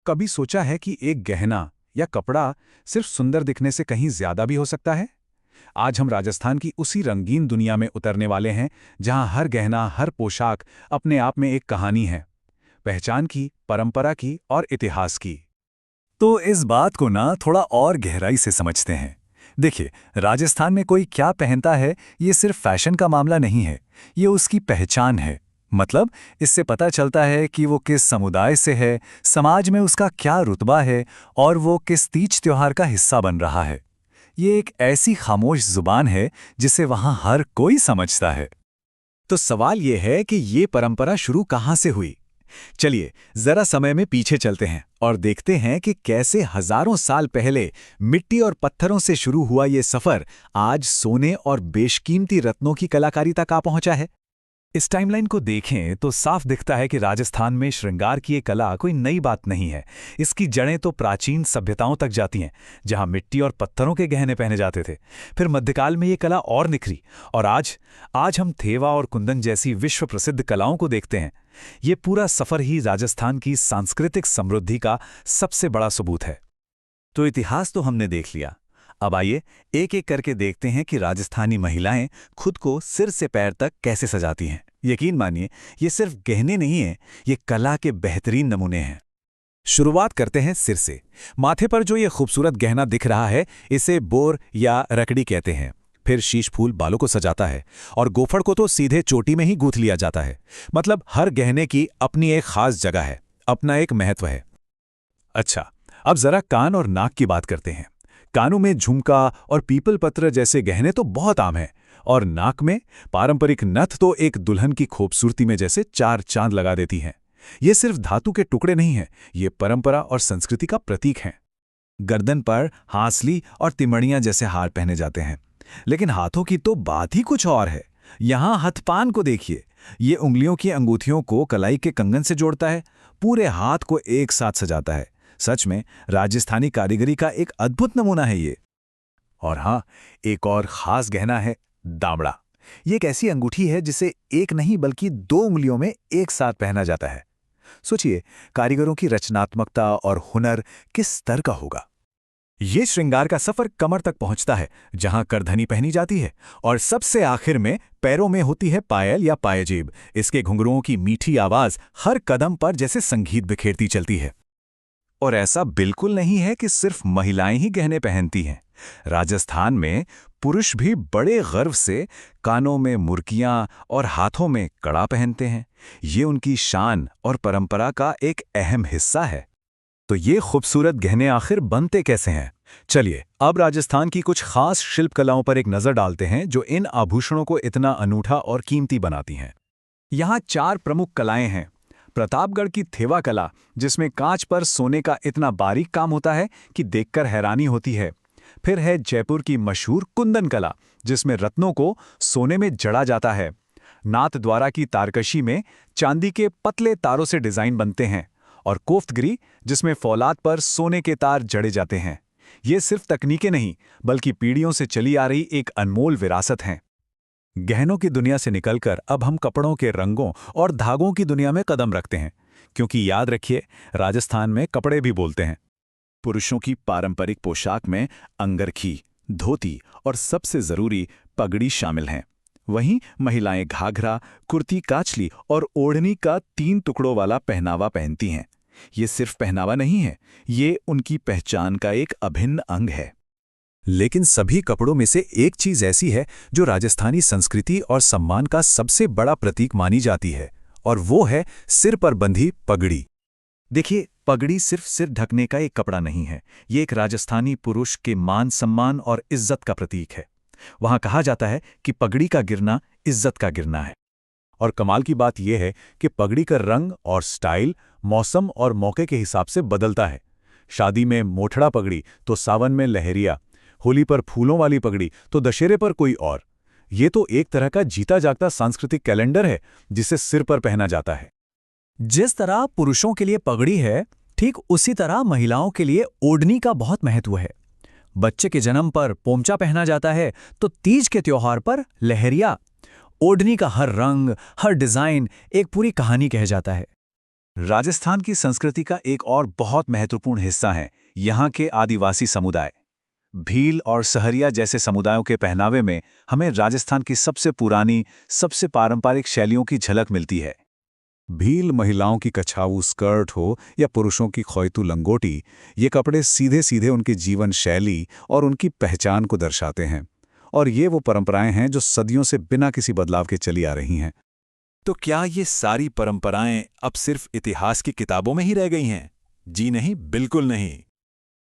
कभी सोचा है कि एक गहना या कपड़ा सिर्फ सुंदर दिखने से कहीं ज्यादा भी हो सकता है? आज हम राजस्थान की उसी रंगीन दुनिया में उतरने वाले हैं, जहां हर गहना, हर पोशाक अपने आप में एक कहानी है। पहचान की, परंपरा की और इतिहास की। तो इस बात को ना थोड़ा और गहराई से समझते हैं। देखिए, राजस्थान में कोई क्या पहनता है, ये सिर्फ फैशन का मामला नहीं है, ये उसकी पहचान है। मतलब, इससे पता चलता है कि वो किस समुदाय से है, समाज में उसका क्या रुतबा है और वो किस तीज त्योहार का हिस्सा बन रहा है। ये एक ऐसी खामोश जुबान है जिसे वहाँ हर कोई समझता है। तो सवाल ये है कि ये परंपरा शुरू कहाँ से हुई? चलिए जरा समय में पीछे चलते हैं और देखते हैं कि कैसे हजारों साल पहले मिट्टी और पत्थरों से शुरू हुआ ये सफर आज सोने और बेशकीमती रत्नों की कलाकारी तक आ पहुंचा है। इस टाइमलाइन को देखें तो साफ दिखता है कि राजस्थान में श्रृंगार की ये कला कोई नई बात नहीं है। इसकी जड़ें तो प्राचीन सभ्यताओं तक जाती हैं, जहां मिट्टी और पत्थरों के गहने पहने जाते थे। फिर मध्यकाल में ये कला और निखरी, और आज हम थेवा और कुंदन जैसी विश्व प्रसिद्ध कलाओं को देखते हैं। ये पूरा सफर ही राजस्थान की सांस्कृतिक समृद्धि का सबसे बड़ा सबूत है। तो इतिहास तो हमने देख लिया। अब आइए एक एक करके देखते हैं कि राजस्थानी महिलाएं खुद को सिर से पैर तक कैसे सजाती हैं। यकीन मानिए, ये सिर्फ गहने नहीं हैं, ये कला के बेहतरीन नमूने हैं। शुरुआत करते हैं सिर से। माथे पर जो ये खूबसूरत गहना दिख रहा है, इसे बोर या रकड़ी कहते हैं। फिर शीश फूल बालों को सजाता है, और गोफड़ को तो सीधे चोटी में ही गूंथ लिया जाता है। मतलब हर गहने की अपनी एक खास जगह है, अपना एक महत्व है। अच्छा, अब जरा कान और नाक की बात करते हैं। कानों में झुमका और पीपल पत्र जैसे गहने तो बहुत आम हैं, और नाक में पारंपरिक नथ तो एक दुल्हन की खूबसूरती में जैसे चार चांद लगा देती हैं। ये सिर्फ धातु के टुकड़े नहीं हैं, ये परंपरा और संस्कृति का प्रतीक हैं। गर्दन पर हांसली और तिमड़ियां जैसे हार पहने जाते हैं, लेकिन हाथों की तो बात ही कुछ और है। यहां हथपान को देखिए, ये उंगलियों की अंगूठियों को कलाई के कंगन से जोड़ता है, पूरे हाथ को एक साथ सजाता है। सच में राजस्थानी कारीगरी का एक अद्भुत नमूना है ये। और हाँ, एक और खास गहना है दामड़ा। ये एक ऐसी अंगूठी है जिसे एक नहीं बल्कि दो उंगलियों में एक साथ पहना जाता है। सोचिए, कारीगरों की रचनात्मकता और हुनर किस स्तर का होगा। ये श्रृंगार का सफर कमर तक पहुंचता है, जहां करधनी पहनी जाती है, और सबसे आखिर में पैरों में होती है पायल या पायजेब। इसके घुंघरुओं की मीठी आवाज हर कदम पर जैसे संगीत बिखेरती चलती है। और ऐसा बिल्कुल नहीं है कि सिर्फ महिलाएं ही गहने पहनती हैं। राजस्थान में पुरुष भी बड़े गर्व से कानों में मुर्कियां और हाथों में कड़ा पहनते हैं। ये उनकी शान और परंपरा का एक अहम हिस्सा है। तो ये खूबसूरत गहने आखिर बनते कैसे हैं? चलिए अब राजस्थान की कुछ खास शिल्प कलाओं पर एक नजर डालते हैं, जो इन आभूषणों को इतना अनूठा और कीमती बनाती हैं। यहाँ 4 प्रमुख कलाएं हैं। प्रतापगढ़ की थेवा कला, जिसमें कांच पर सोने का इतना बारीक काम होता है कि देखकर हैरानी होती है। फिर है जयपुर की मशहूर कुंदन कला, जिसमें रत्नों को सोने में जड़ा जाता है। नाथद्वारा की तारकशी में चांदी के पतले तारों से डिजाइन बनते हैं। और कोफ्तगिरी, जिसमें फौलाद पर सोने के तार जड़े जाते हैं। ये सिर्फ तकनीकें नहीं, बल्कि पीढ़ियों से चली आ रही एक अनमोल विरासत हैं। गहनों की दुनिया से निकलकर अब हम कपड़ों के रंगों और धागों की दुनिया में कदम रखते हैं, क्योंकि याद रखिए, राजस्थान में कपड़े भी बोलते हैं। पुरुषों की पारंपरिक पोशाक में अंगरखी, धोती और सबसे जरूरी पगड़ी शामिल हैं। वहीं महिलाएं घाघरा, कुर्ती काचली और ओढ़नी का 3 टुकड़ों वाला पहनावा पहनती हैं। ये सिर्फ पहनावा नहीं है, ये उनकी पहचान का एक अभिन्न अंग है। लेकिन सभी कपड़ों में से एक चीज ऐसी है जो राजस्थानी संस्कृति और सम्मान का सबसे बड़ा प्रतीक मानी जाती है, और वो है सिर पर बंधी पगड़ी। देखिए, पगड़ी सिर्फ सिर ढकने का एक कपड़ा नहीं है, ये एक राजस्थानी पुरुष के मान सम्मान और इज्जत का प्रतीक है। वहां कहा जाता है कि पगड़ी का गिरना इज्जत का गिरना है। और कमाल की बात यह है कि पगड़ी का रंग और स्टाइल मौसम और मौके के हिसाब से बदलता है। शादी में मोठड़ा पगड़ी तो सावन में लहरिया, होली पर फूलों वाली पगड़ी तो दशहरे पर कोई और। ये तो एक तरह का जीता जागता सांस्कृतिक कैलेंडर है, जिसे सिर पर पहना जाता है। जिस तरह पुरुषों के लिए पगड़ी है, ठीक उसी तरह महिलाओं के लिए ओढ़नी का बहुत महत्व है। बच्चे के जन्म पर पोमचा पहना जाता है, तो तीज के त्योहार पर लहरिया। ओढ़नी का हर रंग, हर डिजाइन एक पूरी कहानी कह जाता है। राजस्थान की संस्कृति का एक और बहुत महत्वपूर्ण हिस्सा है यहाँ के आदिवासी समुदाय। भील और सहरिया जैसे समुदायों के पहनावे में हमें राजस्थान की सबसे पुरानी, सबसे पारंपरिक शैलियों की झलक मिलती है। भील महिलाओं की कछाऊ स्कर्ट हो या पुरुषों की खोयतू लंगोटी, ये कपड़े सीधे सीधे उनकी जीवन शैली और उनकी पहचान को दर्शाते हैं। और ये वो परंपराएं हैं जो सदियों से बिना किसी बदलाव के चली आ रही हैं। तो क्या ये सारी परंपराएं अब सिर्फ इतिहास की किताबों में ही रह गई हैं? जी नहीं, बिल्कुल नहीं।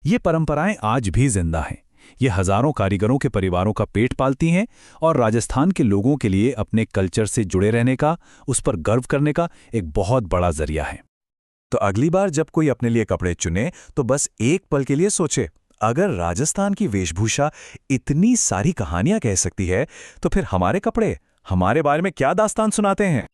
ये परंपराएं आज भी जिंदा हैं। ये हजारों कारीगरों के परिवारों का पेट पालती हैं और राजस्थान के लोगों के लिए अपने कल्चर से जुड़े रहने का, उस पर गर्व करने का एक बहुत बड़ा जरिया है। तो अगली बार जब कोई अपने लिए कपड़े चुने तो बस एक पल के लिए सोचे, अगर राजस्थान की वेशभूषा इतनी सारी कहानियां कह सकती है तो फिर हमारे कपड़े हमारे बारे में क्या दास्तान सुनाते हैं।